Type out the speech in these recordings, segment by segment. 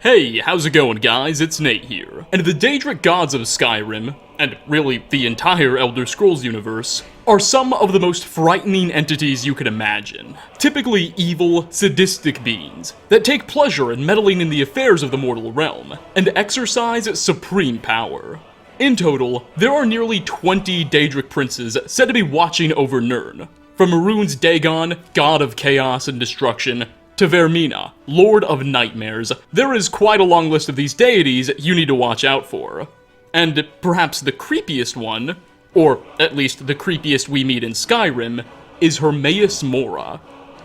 Hey, how's it going, guys? It's Nate here. And the Daedric gods of Skyrim, and really the entire Elder Scrolls universe, are some of the most frightening entities you can imagine. Typically evil, sadistic beings that take pleasure in meddling in the affairs of the mortal realm, and exercise supreme power. In total, there are nearly 20 Daedric princes said to be watching over Nirn, from Mehrunes Dagon, god of chaos and destruction, to Vermina, Lord of Nightmares. There is quite a long list of these deities you need to watch out for. And perhaps the creepiest one, or at least the creepiest we meet in Skyrim, is Hermaeus Mora,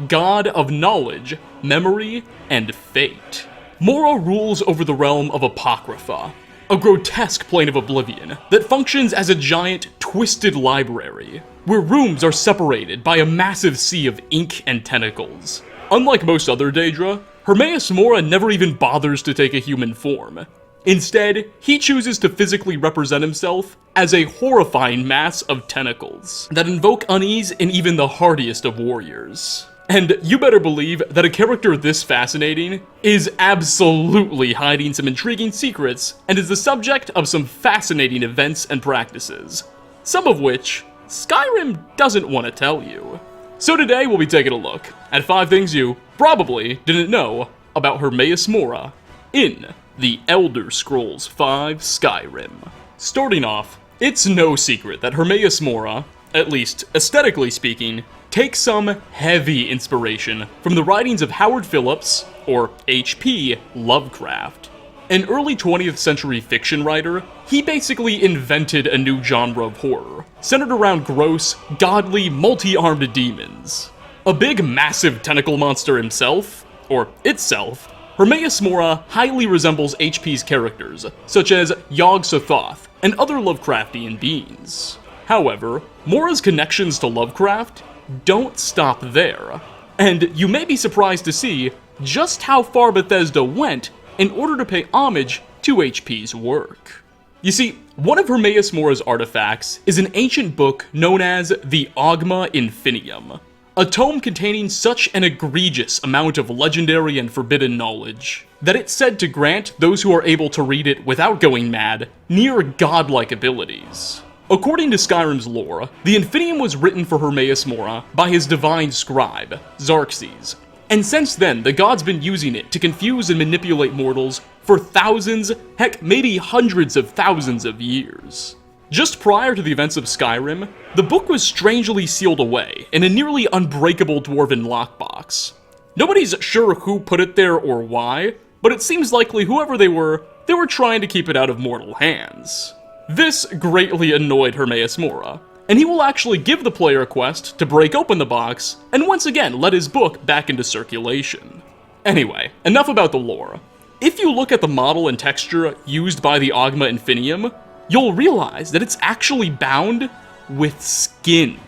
god of knowledge, memory, and fate. Mora rules over the realm of Apocrypha, a grotesque plane of oblivion that functions as a giant, twisted library, where rooms are separated by a massive sea of ink and tentacles. Unlike most other Daedra, Hermaeus Mora never even bothers to take a human form. Instead, he chooses to physically represent himself as a horrifying mass of tentacles that invoke unease in even the hardiest of warriors. And you better believe that a character this fascinating is absolutely hiding some intriguing secrets and is the subject of some fascinating events and practices, some of which Skyrim doesn't want to tell you. So today we'll be taking a look at 5 things you probably didn't know about Hermaeus Mora in the Elder Scrolls V Skyrim. Starting off, it's no secret that Hermaeus Mora, at least aesthetically speaking, takes some heavy inspiration from the writings of Howard Phillips, or H.P. Lovecraft. An early 20th century fiction writer, he basically invented a new genre of horror, centered around gross, godly, multi-armed demons. A big, massive tentacle monster himself, or itself, Hermaeus Mora highly resembles H.P.'s characters, such as Yog-Sothoth and other Lovecraftian beings. However, Mora's connections to Lovecraft don't stop there, and you may be surprised to see just how far Bethesda went in order to pay homage to H.P.'s work. You see, one of Hermaeus Mora's artifacts is an ancient book known as the Ogma Infinium, a tome containing such an egregious amount of legendary and forbidden knowledge that it's said to grant those who are able to read it without going mad near godlike abilities. According to Skyrim's lore, the Infinium was written for Hermaeus Mora by his divine scribe, Xarxes, and since then, the god's been using it to confuse and manipulate mortals for thousands, heck, maybe hundreds of thousands of years. Just prior to the events of Skyrim, the book was strangely sealed away in a nearly unbreakable dwarven lockbox. Nobody's sure who put it there or why, but it seems likely whoever they were trying to keep it out of mortal hands. This greatly annoyed Hermaeus Mora, and he will actually give the player a quest to break open the box and once again let his book back into circulation. Anyway, enough about the lore. If you look at the model and texture used by the Ogma Infinium, you'll realize that it's actually bound with skin.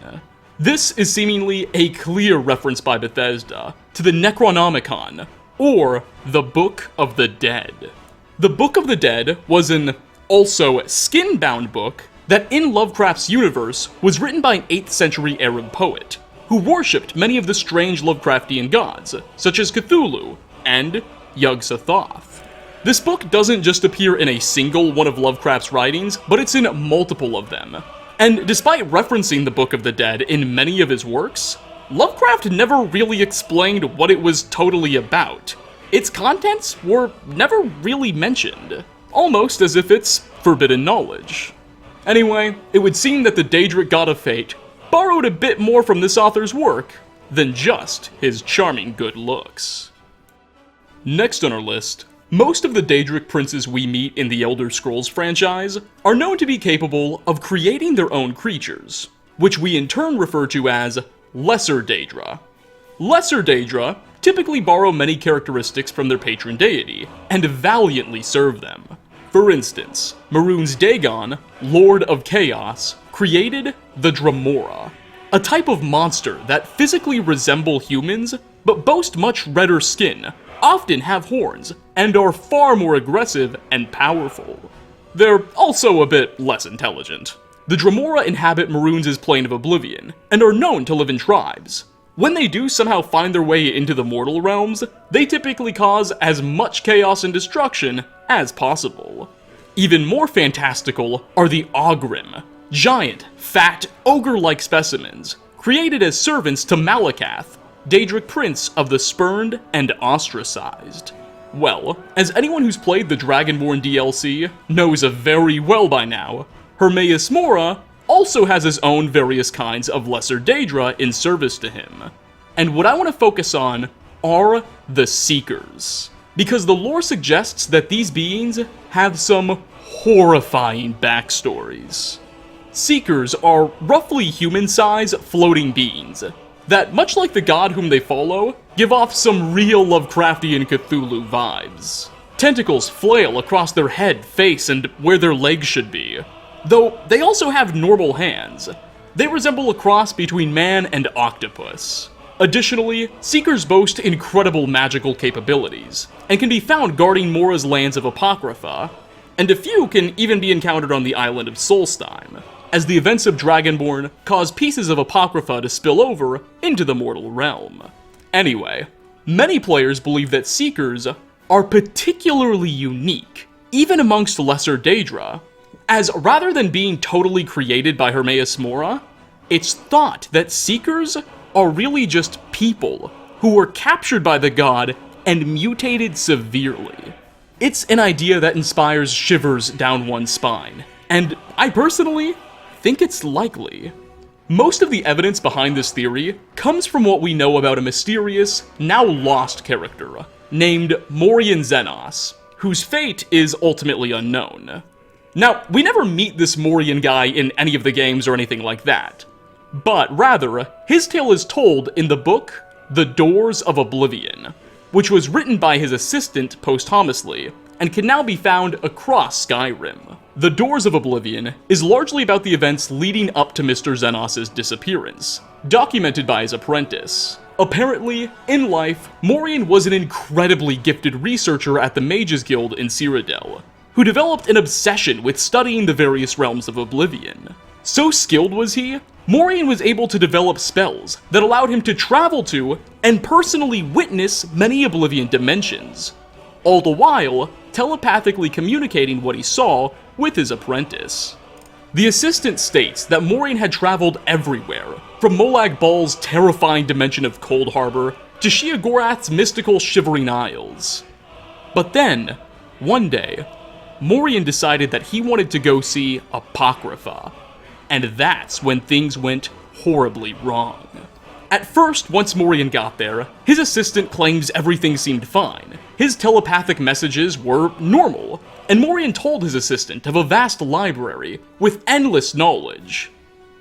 This is seemingly a clear reference by Bethesda to the Necronomicon, or the Book of the Dead. The Book of the Dead was an also skin-bound book that in Lovecraft's universe was written by an 8th century Arab poet, who worshipped many of the strange Lovecraftian gods, such as Cthulhu and Yog-Sothoth. This book doesn't just appear in a single one of Lovecraft's writings, but it's in multiple of them. And despite referencing the Book of the Dead in many of his works, Lovecraft never really explained what it was totally about. Its contents were never really mentioned, almost as if it's forbidden knowledge. Anyway, it would seem that the Daedric god of fate borrowed a bit more from this author's work than just his charming good looks. Next on our list, most of the Daedric princes we meet in the Elder Scrolls franchise are known to be capable of creating their own creatures, which we in turn refer to as Lesser Daedra. Lesser Daedra typically borrow many characteristics from their patron deity, and valiantly serve them. For instance, Mehrunes Dagon, Lord of Chaos, created the Dremora, a type of monster that physically resemble humans, but boast much redder skin, often have horns, and are far more aggressive and powerful. They're also a bit less intelligent. The Dremora inhabit Mehrunes' plane of oblivion, and are known to live in tribes, when they do somehow find their way into the mortal realms, they typically cause as much chaos and destruction as possible. Even more fantastical are the Ogrim, giant, fat, ogre-like specimens, created as servants to Malakath, Daedric prince of the spurned and ostracized. Well, as anyone who's played the Dragonborn DLC knows very well by now, Hermaeus Mora also has his own various kinds of lesser Daedra in service to him. And what I want to focus on are the Seekers, because the lore suggests that these beings have some horrifying backstories. Seekers are roughly human-sized floating beings that, much like the god whom they follow, give off some real Lovecraftian Cthulhu vibes. Tentacles flail across their head, face, and where their legs should be. Though they also have normal hands. They resemble a cross between man and octopus. Additionally, Seekers boast incredible magical capabilities, and can be found guarding Mora's lands of Apocrypha, and a few can even be encountered on the island of Solstheim, as the events of Dragonborn cause pieces of Apocrypha to spill over into the mortal realm. Anyway, many players believe that Seekers are particularly unique, even amongst lesser Daedra, as rather than being totally created by Hermaeus Mora, it's thought that Seekers are really just people who were captured by the god and mutated severely. It's an idea that inspires shivers down one's spine, and I personally think it's likely. Most of the evidence behind this theory comes from what we know about a mysterious, now lost character named Morian Xenos, whose fate is ultimately unknown. Now, we never meet this Morian guy in any of the games or anything like that, but rather, his tale is told in the book The Doors of Oblivion, which was written by his assistant posthumously, and can now be found across Skyrim. The Doors of Oblivion is largely about the events leading up to Mr. Xenos' disappearance, documented by his apprentice. Apparently, in life, Morian was an incredibly gifted researcher at the Mages Guild in Cyrodiil, who developed an obsession with studying the various realms of Oblivion. So skilled was he, Morian was able to develop spells that allowed him to travel to and personally witness many Oblivion dimensions, all the while telepathically communicating what he saw with his apprentice. The assistant states that Morian had traveled everywhere, from Molag Bal's terrifying dimension of Cold Harbor to Sheogorath's mystical Shivering Isles. But then, one day, Morian decided that he wanted to go see Apocrypha, and that's when things went horribly wrong. At first, once Morian got there, his assistant claims everything seemed fine. His telepathic messages were normal, and Morian told his assistant of a vast library with endless knowledge.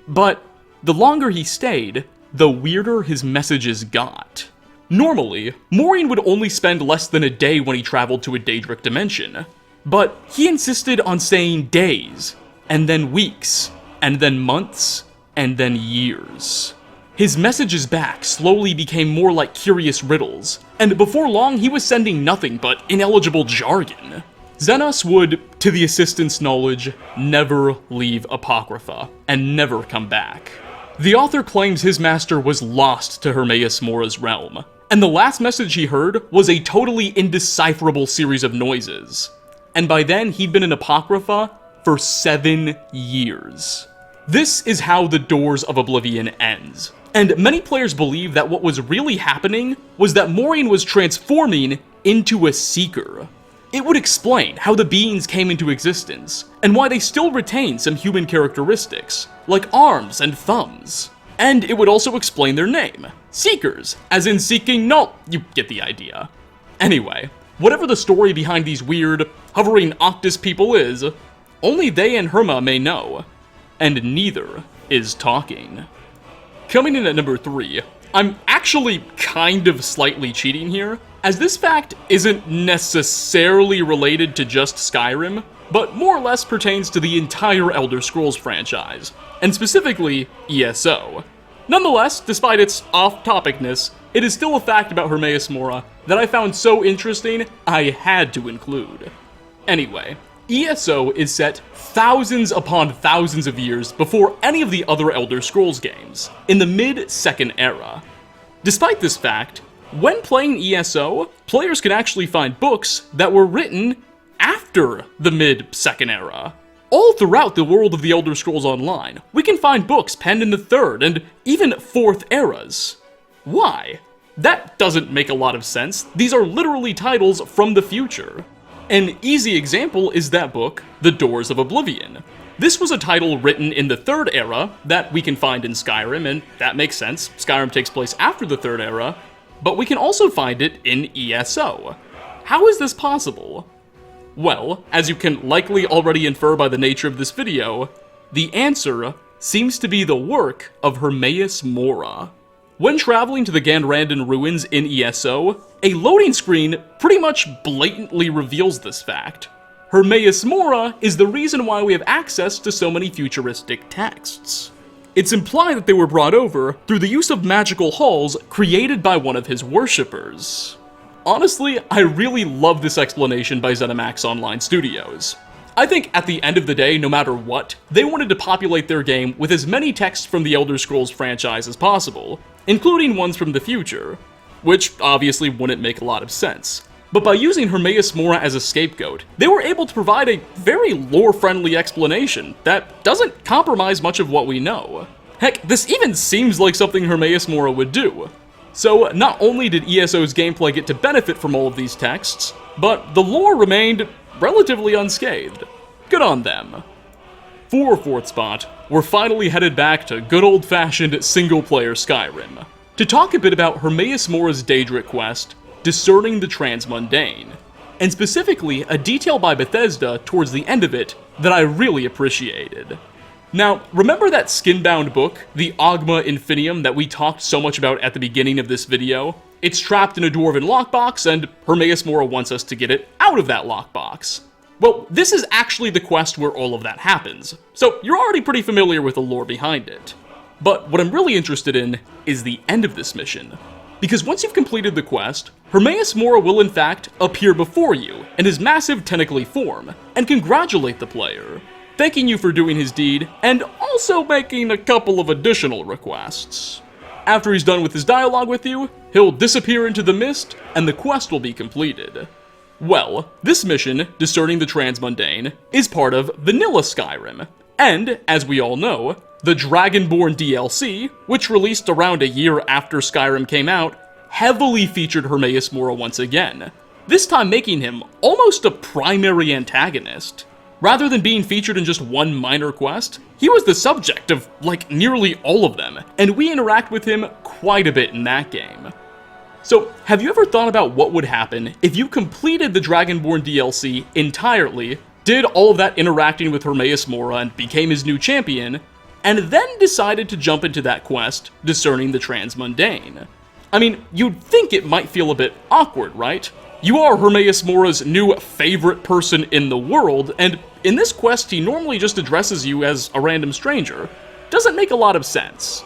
But the longer he stayed, the weirder his messages got. Normally, Morian would only spend less than a day when he traveled to a Daedric dimension, but he insisted on staying days, and then weeks, and then months, and then years. His messages back slowly became more like curious riddles, and before long he was sending nothing but ineligible jargon. Xenos would, to the assistant's knowledge, never leave Apocrypha, and never come back. The author claims his master was lost to Hermaeus Mora's realm, and the last message he heard was a totally indecipherable series of noises. And by then he'd been in Apocrypha for 7 years. This is how the Doors of Oblivion ends, and many players believe that what was really happening was that Morian was transforming into a Seeker. It would explain how the beings came into existence, and why they still retain some human characteristics, like arms and thumbs. And it would also explain their name, Seekers, as in seeking you get the idea. Anyway, whatever the story behind these weird, hovering Octus people is, only they and Herma may know, and neither is talking. Coming in at number 3, I'm actually kind of slightly cheating here, as this fact isn't necessarily related to just Skyrim, but more or less pertains to the entire Elder Scrolls franchise, and specifically ESO. Nonetheless, despite its off-topicness, it is still a fact about Hermaeus Mora that I found so interesting I had to include. Anyway, ESO is set thousands upon thousands of years before any of the other Elder Scrolls games, in the mid-Second Era. Despite this fact, when playing ESO, players can actually find books that were written after the mid-Second Era. All throughout the world of the Elder Scrolls Online, we can find books penned in the Third and even Fourth Eras. Why? That doesn't make a lot of sense. These are literally titles from the future. An easy example is that book, The Doors of Oblivion. This was a title written in the Third Era that we can find in Skyrim, and that makes sense. Skyrim takes place after the Third Era, but we can also find it in ESO. How is this possible? Well, as you can likely already infer by the nature of this video, the answer seems to be the work of Hermaeus Mora. When traveling to the Gandrandan ruins in ESO, a loading screen pretty much blatantly reveals this fact. Hermaeus Mora is the reason why we have access to so many futuristic texts. It's implied that they were brought over through the use of magical halls created by one of his worshippers. Honestly, I really love this explanation by ZeniMax Online Studios. I think at the end of the day, no matter what, they wanted to populate their game with as many texts from the Elder Scrolls franchise as possible, including ones from the future, which obviously wouldn't make a lot of sense. But by using Hermaeus Mora as a scapegoat, they were able to provide a very lore-friendly explanation that doesn't compromise much of what we know. Heck, this even seems like something Hermaeus Mora would do. So not only did ESO's gameplay get to benefit from all of these texts, but the lore remained relatively unscathed. Good on them. For fourth spot, we're finally headed back to good old-fashioned single-player Skyrim, to talk a bit about Hermaeus Mora's Daedric quest, Discerning the Transmundane, and specifically a detail by Bethesda towards the end of it that I really appreciated. Now, remember that skin-bound book, the Ogma Infinium, that we talked so much about at the beginning of this video? It's trapped in a dwarven lockbox, and Hermaeus Mora wants us to get it out of that lockbox. Well, this is actually the quest where all of that happens, so you're already pretty familiar with the lore behind it. But what I'm really interested in is the end of this mission. Because once you've completed the quest, Hermaeus Mora will in fact appear before you in his massive tentacly form, and congratulate the player, thanking you for doing his deed, and also making a couple of additional requests. After he's done with his dialogue with you, he'll disappear into the mist, and the quest will be completed. Well, this mission, Discerning the Transmundane, is part of Vanilla Skyrim, and, as we all know, the Dragonborn DLC, which released around a year after Skyrim came out, heavily featured Hermaeus Mora once again, this time making him almost a primary antagonist. Rather than being featured in just one minor quest, he was the subject of, like, nearly all of them, and we interact with him quite a bit in that game. So, have you ever thought about what would happen if you completed the Dragonborn DLC entirely, did all of that interacting with Hermaeus Mora and became his new champion, and then decided to jump into that quest, Discerning the Transmundane? I mean, you'd think it might feel a bit awkward, right? You are Hermaeus Mora's new favorite person in the world, and in this quest he normally just addresses you as a random stranger. Doesn't make a lot of sense.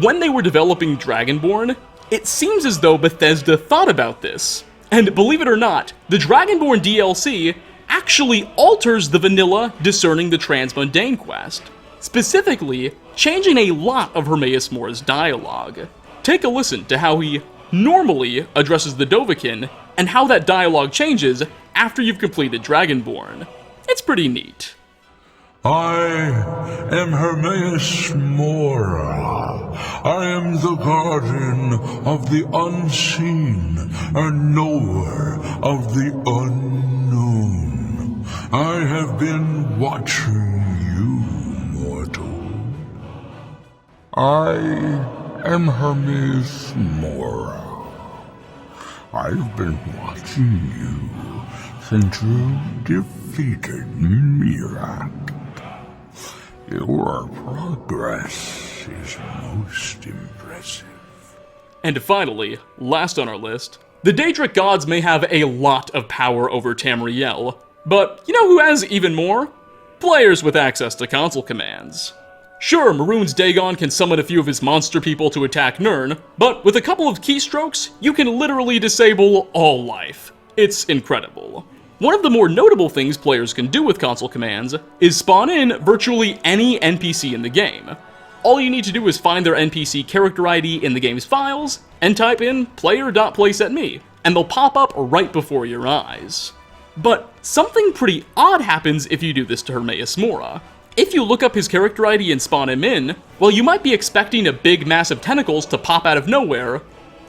When they were developing Dragonborn, it seems as though Bethesda thought about this. And believe it or not, the Dragonborn DLC actually alters the vanilla Discerning the Transmundane quest, specifically changing a lot of Hermaeus Mora's dialogue. Take a listen to how he normally addresses the Dovahkiin, and how that dialogue changes after you've completed Dragonborn. It's pretty neat. I am Hermaeus Mora. I am the guardian of the unseen and knower of the unknown. I have been watching you, mortal. I am Hermaeus Mora. I've been watching you since you defeated Mirak. Your progress is most impressive. And finally, last on our list, the Daedric gods may have a lot of power over Tamriel, but you know who has even more? Players with access to console commands. Sure, Maroon's Dagon can summon a few of his monster people to attack Nirn, but with a couple of keystrokes, you can literally disable all life. It's incredible. One of the more notable things players can do with console commands is spawn in virtually any NPC in the game. All you need to do is find their NPC character ID in the game's files, and type in player.playsetme, and they'll pop up right before your eyes. But something pretty odd happens if you do this to Hermaeus Mora. If you look up his character ID and spawn him in, well, you might be expecting a big mass of tentacles to pop out of nowhere.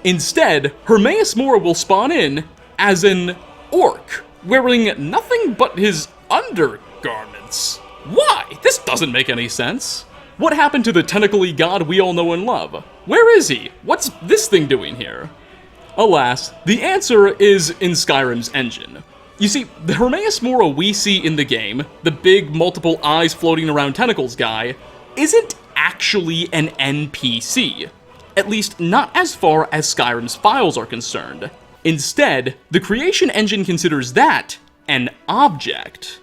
Instead, Hermaeus Mora will spawn in as an orc, wearing nothing but his undergarments. Why? This doesn't make any sense. What happened to the tentacle-y god we all know and love? Where is he? What's this thing doing here? Alas, the answer is in Skyrim's engine. You see, the Hermaeus Mora we see in the game, the big multiple eyes floating around tentacles guy, isn't actually an NPC. At least not as far as Skyrim's files are concerned. Instead, the creation engine considers that an object.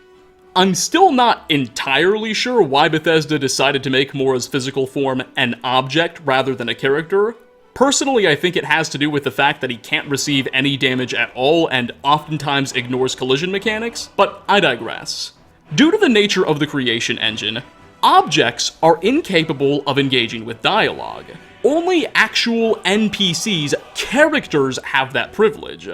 I'm still not entirely sure why Bethesda decided to make Mora's physical form an object rather than a character. Personally, I think it has to do with the fact that he can't receive any damage at all and oftentimes ignores collision mechanics, but I digress. Due to the nature of the creation engine, objects are incapable of engaging with dialogue. Only actual NPCs, characters, have that privilege.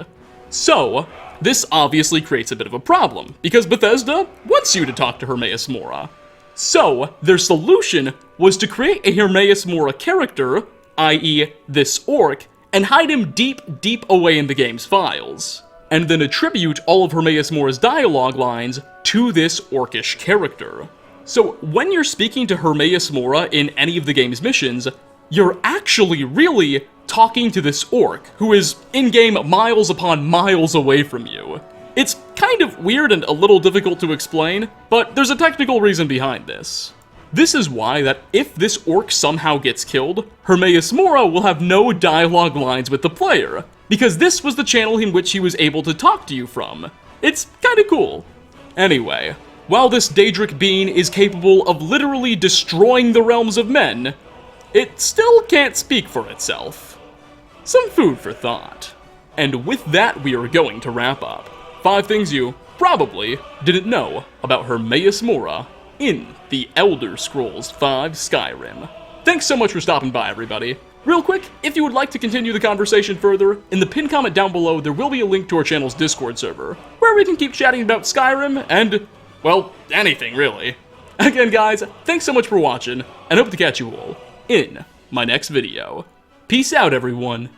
So, this obviously creates a bit of a problem, because Bethesda wants you to talk to Hermaeus Mora. So, their solution was to create a Hermaeus Mora character, i.e. this orc, and hide him deep away in the game's files, and then attribute all of Hermaeus Mora's dialogue lines to this orcish character. So when you're speaking to Hermaeus Mora in any of the game's missions, you're actually really talking to this orc, who is in-game miles upon miles away from you. It's kind of weird and a little difficult to explain, but there's a technical reason behind this. This is why that if this orc somehow gets killed, Hermaeus Mora will have no dialogue lines with the player, because this was the channel in which he was able to talk to you from. It's kinda cool. Anyway, while this Daedric being is capable of literally destroying the realms of men, it still can't speak for itself. Some food for thought. And with that, we are going to wrap up 5 things you probably didn't know about Hermaeus Mora in the Elder Scrolls V Skyrim. Thanks so much for stopping by, everybody. Real quick, if you would like to continue the conversation further, in the pinned comment down below there will be a link to our channel's Discord server, where we can keep chatting about Skyrim and, well, anything really. Again guys, thanks so much for watching, and hope to catch you all in my next video. Peace out, everyone.